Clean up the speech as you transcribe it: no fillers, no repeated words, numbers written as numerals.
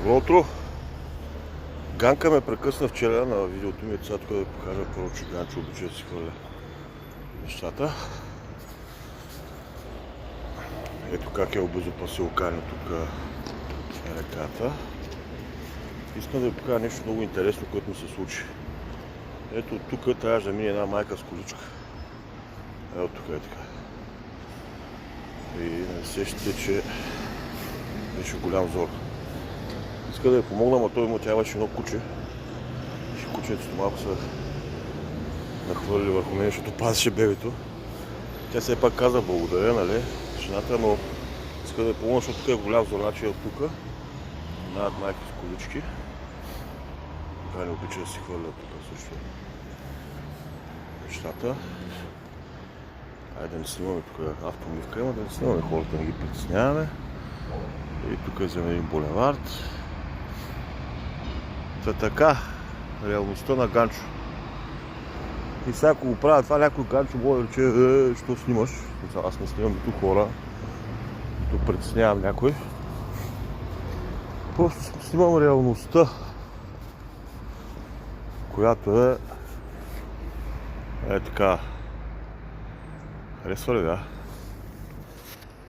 Добро утро! Ганка ме прекъсна вчера на видеото ми, сега тук да покажа първо, че Ганчо обича да си хвърля нещата. Ето как е обезопасил Каню тук реката. Искам да ви покажа нещо много интересно, което ми се случи. Ето тук трябваше да мине една майка с количка. Ето тук е така. И не сещате, че беше голям зор. Иска да я помогна, но той му тя имаше едно куче. И кучето малко се нахвърли върху мен, защото пазеше бебето. Тя все пак каза благодаря, нали, жената, но иска да я помогна, защото тук е голям зор, значи е от тук. Минават майки с колички. Така не обича да си хвърля тук също нещата. Айде да не снимаме тук автомивка има, да не снимаме хората, да не ги притесняваме. И тук е за един булевард. Така, реалността на Ганчо. И сега ако го правя това, някой Ганчо може да рече, що снимаш? Аз не снимам тук хора, тук притеснявам някой. Просто снимам реалността, която е така. Харесва ли, да?